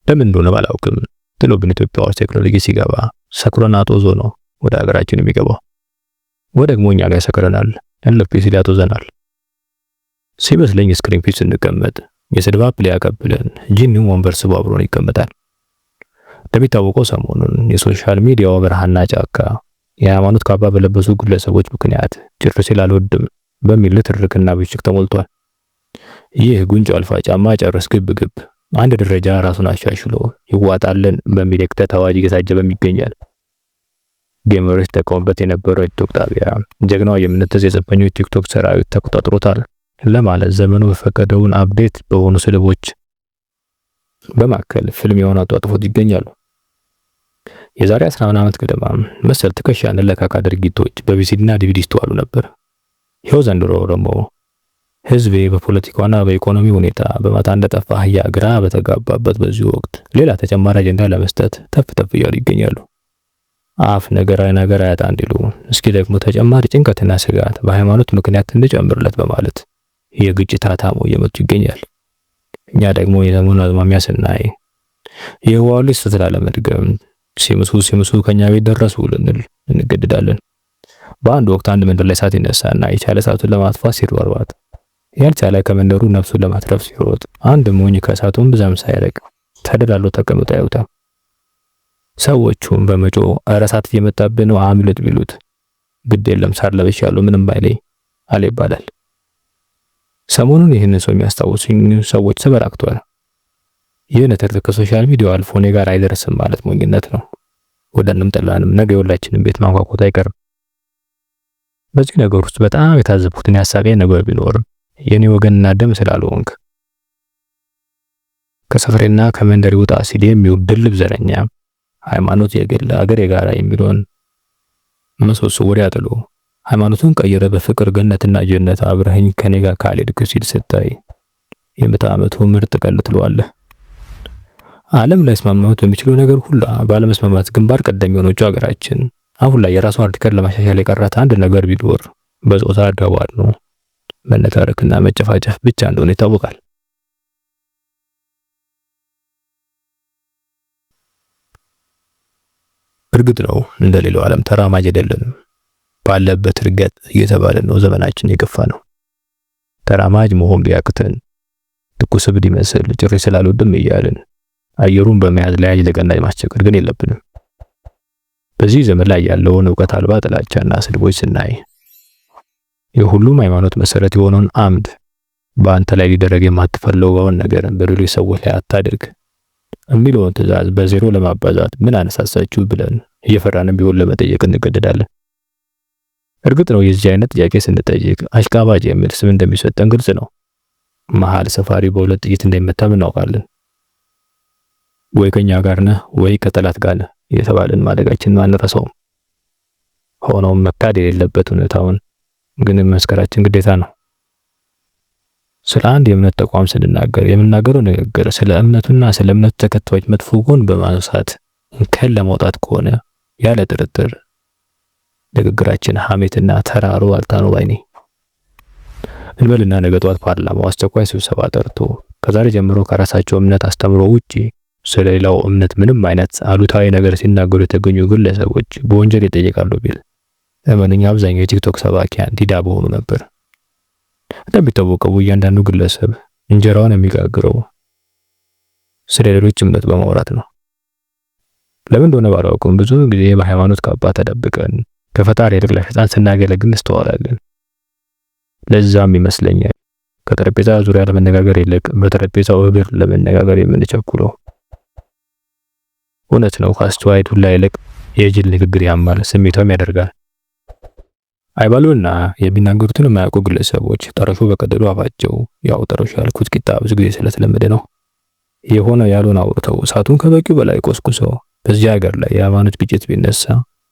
ለምን እንደሆነ ባላውቅም ጥሎብን ኢትዮጵያ ውስጥ ቴክኖሎጂ ሲገባ ሰክሮና ጦዞ ነው ወደ ሀገራችን የሚገባው። ደግሞ እኛ ጋር ሰክረናል፣ እንለፍ ሲል ያጦዘናል። ሲመስለኝ ስክሪን ፊት ስንቀመጥ የስድብ አፕ ሊያቀብለን ጂኒው ወንበር ስቦ አብሮን ይቀመጣል። እንደሚታወቀው ሰሞኑን የሶሻል ሚዲያው ብርሃንና ጫካ የሃይማኖት ካባ በለበሱ ግለሰቦች ምክንያት ጭር ሲል አልወድም በሚል ትርክና ብሽቅ ተሞልቷል። ይህ ጉንጭ አልፋ ጫማ ጨርስ ግብ አንድ ደረጃ ራሱን አሻሽሎ ይዋጣልን በሚል የክተት አዋጅ እየታጀበም ይገኛል። ጌመሮች ተቆምበት የነበረው ቲክቶክ ጣቢያ ጀግናው የምንተዝ የዘፈኞች ቲክቶክ ሰራዊት ተቆጣጥሮታል ለማለት ዘመኑ በፈቀደውን አፕዴት በሆኑ ስልቦች በማከል ፊልም የሆነ አጧጥፎት ይገኛሉ። የዛሬ 10 ዓመት ገደማ መሰል ትከሻ ንለካካ ድርጊቶች በቪሲዲና ዲቪዲ ይስተዋሉ ነበር። ይኸው ዘንድሮ ደግሞ ህዝቤ በፖለቲካና በኢኮኖሚ ሁኔታ በማታ እንደጠፋ አህያ ግራ በተጋባበት በዚህ ወቅት ሌላ ተጨማሪ አጀንዳ ለመስጠት ተፍ እያሉ ይገኛሉ። አፍ ነገር አያጣ እንዲሉ እስኪ ደግሞ ተጨማሪ ጭንቀትና ስጋት በሃይማኖት ምክንያት እንጨምርለት በማለት የግጭት አታሞ እየመጡ ይገኛል። እኛ ደግሞ የዘመኑን አዝማሚያ ስናይ የዋሉ ስተላለ መድገም ሲምሱ ከኛ ቤት ደረሱ ልንል እንገደዳለን። በአንድ ወቅት አንድ መንደር ላይ እሳት ይነሳና የቻለ እሳቱን ለማጥፋት ሲሯሯጥ ያልቻለ ከመንደሩ ነፍሱን ለማትረፍ ሲሮጥ አንድ ሞኝ ከእሳቱን ብዛም ሳይርቅ ተደላሎ ተቀምጦ ያዩታል። ሰዎቹም በመጮ ኧረ እሳት እየመጣብን ነው አምልጥ ቢሉት ግድ የለም ሳር ለብሻለሁ ምንም ባይለይ አለ ይባላል። ሰሞኑን ይህንን ሰው የሚያስታውሱኝ ሰዎች ተበራክተዋል። ይህ ንትርክ ከሶሻል ሚዲያው አልፎ እኔ ጋር አይደርስም ማለት ሞኝነት ነው። ወደንም ጠላንም ነገ የሁላችንም ቤት ማንኳኳት አይቀርም። በዚህ ነገር ውስጥ በጣም የታዘብኩትን ያሳቀኝ ነገር ቢኖር የኔ ወገንና ደም ስላልሆንክ ከሰፈሬና ከመንደር ውጣ ሲል የሚውል ድልብ ዘረኛ ሃይማኖት የግል አገር የጋራ የሚለውን ምሰሶ ወዲያ ጥሎ ሃይማኖቱን ቀይረ በፍቅር ገነትና ጀነት አብረኸኝ ከኔ ጋር ካልሄድክ ሲል ስታይ የምዕተ ዓመቱ ምርጥ ቀልድ ትለዋለህ። ዓለም ላይ መስማማት በሚችለው ነገር ሁሉ ባለመስማማት ግንባር ቀደም የሆነችው ሀገራችን አሁን ላይ የራሷን አርቲከል ለማሻሻል የቀራት አንድ ነገር ቢኖር በጾታ አድራዋል ነው። መነታረክና መጨፋጨፍ ብቻ እንደሆነ ይታወቃል። እርግጥ ነው እንደሌላው ዓለም ተራማጅ አይደለንም። ባለበት እርገጥ እየተባለ ነው ዘመናችን የገፋ ነው። ተራማጅ መሆን ቢያቅተን ትኩስ ብድ ይመስል ጭሬ ስላልወድም እያልን አየሩን በመያዝ ላይ ለቀናይ ማስቸገር ግን የለብንም። በዚህ ዘመን ላይ ያለውን ዕውቀት አልባ ጥላቻና ስድቦች ስናይ የሁሉም ሃይማኖት መሰረት የሆነውን አምድ በአንተ ላይ ሊደረግ የማትፈልገውን ነገር በሌሎች ሰዎች ላይ አታድርግ የሚለውን ትዕዛዝ በዜሮ ለማባዛት ምን አነሳሳችሁ ብለን እየፈራንም ቢሆን ለመጠየቅ እንገደዳለን። እርግጥ ነው የዚህ አይነት ጥያቄ ስንጠይቅ አሽቃባጭ የሚል ስም እንደሚሰጠን ግልጽ ነው። መሃል ሰፋሪ በሁለት ጥይት እንደሚመታም እናውቃለን። ወይ ከኛ ጋር ነህ ወይ ከጠላት ጋር ነህ የተባለን ማለጋችንን አንረሳውም። ሆኖም መካድ የሌለበት እውነታውን ግን መስከራችን ግዴታ ነው። ስለ አንድ የእምነት ተቋም ስንናገር የምናገረው ንግግር ስለ እምነቱና ስለ እምነቱ ተከታዮች መጥፎ ጎን በማንሳት እንከን ለማውጣት ከሆነ ያለ ጥርጥር ንግግራችን ሐሜትና ተራሮ አልታነው ባይኔ። እንበልና ነገ ጧት ፓርላማው አስቸኳይ ስብሰባ ጠርቶ ከዛሬ ጀምሮ ከራሳቸው እምነት አስተምሮ ውጪ ስለሌላው እምነት ምንም አይነት አሉታዊ ነገር ሲናገሩ የተገኙ ግለሰቦች በወንጀል ይጠየቃሉ ቢል እመኑኝ አብዛኛው የቲክቶክ ሰባኪያን ዲዳ በሆኑ ነበር። እንደሚታወቀው እያንዳንዱ ግለሰብ እንጀራውን የሚጋግረው ስለ ሌሎች እምነት በማውራት ነው። ለምን እንደሆነ ባላውቅም ብዙ ጊዜ በሃይማኖት ካባ ተደብቀን ከፈጣሪ ይልቅ ለሰይጣን ስናገለግል እንስተዋላለን። ለዛም ይመስለኛል ከጠረጴዛ ዙሪያ ለመነጋገር ይልቅ በጠረጴዛው እግር ለመነጋገር የምንቸኩለው። እውነት ነው፣ ከአስተዋይ ዱላ ይልቅ የጅል ንግግር ያማል፣ ስሜታም ያደርጋል። አይባሉና የሚናገሩትን የማያውቁ ግለሰቦች ጠረሹ በቀደዱ አፋቸው ያው ጠረሹ ያልኩት ቂጣ ብዙ ጊዜ ስለተለመደ ነው። የሆነ ያሉን አውርተው እሳቱን ከበቂው በላይ ቆስቁሰው በዚህ ሀገር ላይ የሃይማኖት ግጭት ቢነሳ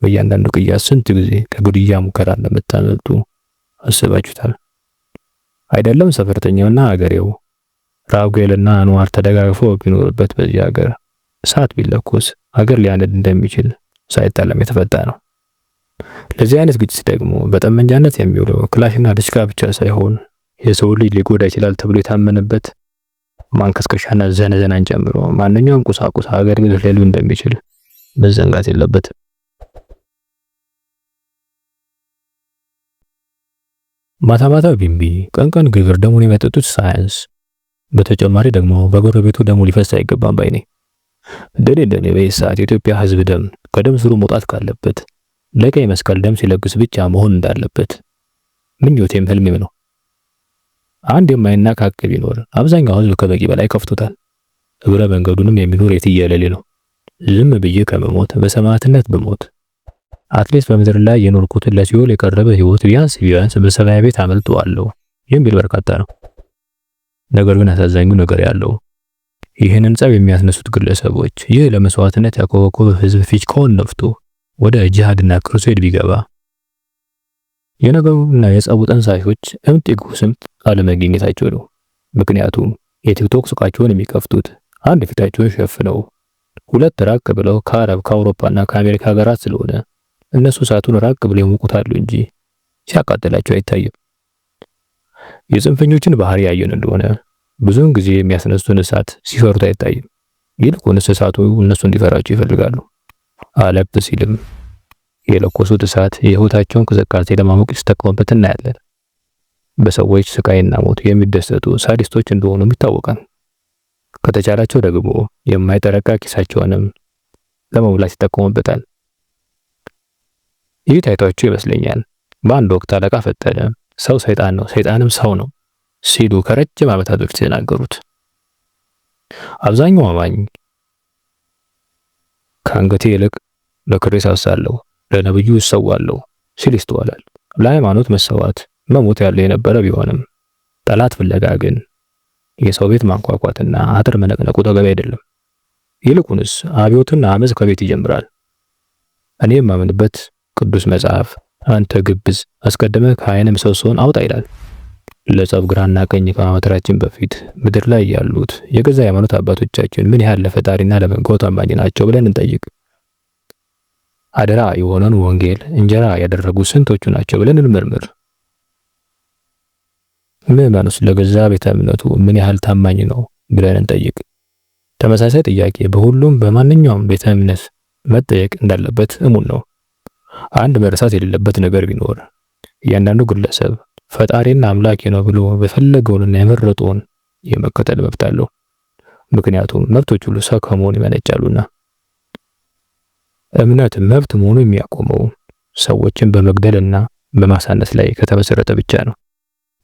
በእያንዳንዱ ቅያስ ስንት ጊዜ ከግድያ ሙከራ እንደምታመልጡ አስባችሁታል? አይደለም ሰፈርተኛውና ሀገሬው ራጉኤልና አንዋር ተደጋግፈው ቢኖርበት በዚህ ሀገር እሳት ቢለኮስ ሀገር ሊያነድ እንደሚችል ሳይታለም የተፈታ ነው። ለዚህ አይነት ግጭት ደግሞ በጠመንጃነት የሚውለው ክላሽና ድሽቃ ብቻ ሳይሆን የሰው ልጅ ሊጎዳ ይችላል ተብሎ የታመነበት ማንከስከሻና ዘነዘናን ጨምሮ ማንኛውም ቁሳቁስ አገልግሎት ላይ ሊውል እንደሚችል መዘንጋት የለበትም። ማታ ማታ ቢምቢ፣ ቀን ቀን ግብር ደሙን የሚያጠጡት ሳይንስ። በተጨማሪ ደግሞ በጎረቤቱ ደሙ ሊፈስ አይገባም ባይ ነኝ። እንደኔ በዚህ ሰዓት የኢትዮጵያ ሕዝብ ደም ከደም ስሩ መውጣት ካለበት ለቀይ መስቀል ደም ሲለግስ ብቻ መሆን እንዳለበት ምኞቴም ህልሜም ነው። አንድ የማይናቅ ሀቅ ቢኖር አብዛኛው ሕዝብ ከበቂ በላይ ከፍቶታል። እግረ መንገዱንም የሚኖር የትየለሌ ነው። ዝም ብዬ ከመሞት በሰማዕትነት ብሞት አትሊስት በምድር ላይ የኖርኩትን ለሲኦል የቀረበ ህይወት ቢያንስ በሰማይ ቤት አመልጠዋለሁ የሚል በርካታ ነው። ነገር ግን አሳዛኙ ነገር ያለው ይህንን ጸብ የሚያስነሱት ግለሰቦች ይህ ለመስዋዕትነት ያኮበኮበ ህዝብ ፊችካውን ነፍቶ ወደ ጂሃድና ክሩሴድ ቢገባ የነገሩና የጸቡ ጠንሳሾች እምጥጉ ስምጥ አለመገኘታቸው ነው። ምክንያቱም የቲክቶክ ሱቃቸውን የሚከፍቱት አንድ ፊታቸውን ሸፍነው ሁለት ራቅ ብለው ከአረብ ከአውሮፓና ከአሜሪካ ሀገራት ስለሆነ እነሱ እሳቱን ራቅ ብለው ይሞቁታሉ እንጂ ሲያቃጥላቸው አይታይም። የጽንፈኞችን ባህሪ ያየን እንደሆነ ብዙውን ጊዜ የሚያስነሱን እሳት ሲፈሩት አይታይም። ይልቁንስ እሳቱ እነሱ እንዲፈራቸው ይፈልጋሉ። አለብ ሲልም የለኮሱት እሳት የህይወታቸውን ቅዝቃዜ ለማሞቅ ሲጠቀሙበት እናያለን። በሰዎች ስቃይና ሞት የሚደሰቱ ሳዲስቶች እንደሆኑም ይታወቃል። ከተቻላቸው ደግሞ የማይጠረቃ ኪሳቸውንም ለመሙላት ይጠቀሙበታል። ይህ ታይቷቸው ይመስለኛል በአንድ ወቅት አለቃ ፈጠነ ሰው ሰይጣን ነው፣ ሰይጣንም ሰው ነው ሲሉ ከረጅም ዓመታት በፊት የተናገሩት። አብዛኛው አማኝ ከአንገቴ ይልቅ ለክሬ ሳሳለሁ፣ ለነብዩ እሰዋለሁ ሲል ይስተዋላል። ለሃይማኖት መሰዋት መሞት ያለ የነበረ ቢሆንም ጠላት ፍለጋ ግን የሰው ቤት ማንኳኳትና አጥር መነቅነቁ ተገቢ አይደለም። ይልቁንስ አብዮትና አመጽ ከቤት ይጀምራል። እኔ የማምንበት ቅዱስ መጽሐፍ አንተ ግብዝ አስቀድመህ ከዓይነ ምሰሶን አውጣ ይላል። ለጸብ ግራና ቀኝ ከማመትራችን በፊት ምድር ላይ ያሉት የገዛ ሃይማኖት አባቶቻችን ምን ያህል ለፈጣሪና ለመንጋው ታማኝ ናቸው ብለን እንጠይቅ። አደራ የሆነን ወንጌል እንጀራ ያደረጉ ስንቶቹ ናቸው ብለን እንመርምር። ምዕመኑስ ለገዛ ቤተ እምነቱ ምን ያህል ታማኝ ነው ብለን እንጠይቅ። ተመሳሳይ ጥያቄ በሁሉም በማንኛውም ቤተ እምነት መጠየቅ እንዳለበት እሙን ነው። አንድ መርሳት የሌለበት ነገር ቢኖር እያንዳንዱ ግለሰብ ፈጣሪና አምላኬ ነው ብሎ በፈለገውንና የመረጠውን የመከተል መብት አለው። ምክንያቱም መብቶች ሁሉ ሰው ከመሆን ይመነጫሉና። እምነት መብት መሆኑ የሚያቆመው ሰዎችን በመግደልና በማሳነስ ላይ ከተመሰረተ ብቻ ነው።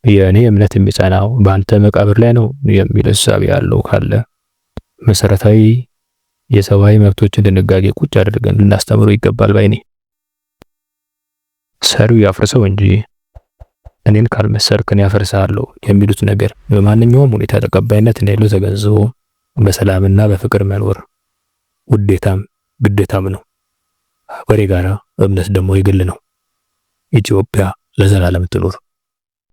የእኔ እምነት የሚጸናው በአንተ መቃብር ላይ ነው የሚል እሳቤ ያለው ካለ መሰረታዊ የሰብአዊ መብቶችን ድንጋጌ ቁጭ አድርገን ልናስተምሩ ይገባል ባይ ነኝ። ሰሪው ያፍርሰው እንጂ እኔን ካልመሰርክ እኔ አፈርሳለሁ የሚሉት ነገር በማንኛውም ሁኔታ ተቀባይነት እንደሌለው ተገንዝቦ በሰላምና በፍቅር መኖር ውዴታም ግዴታም ነው። ሀገሬ ጋራ እምነት ደግሞ የግል ነው። ኢትዮጵያ ለዘላለም ትኖር።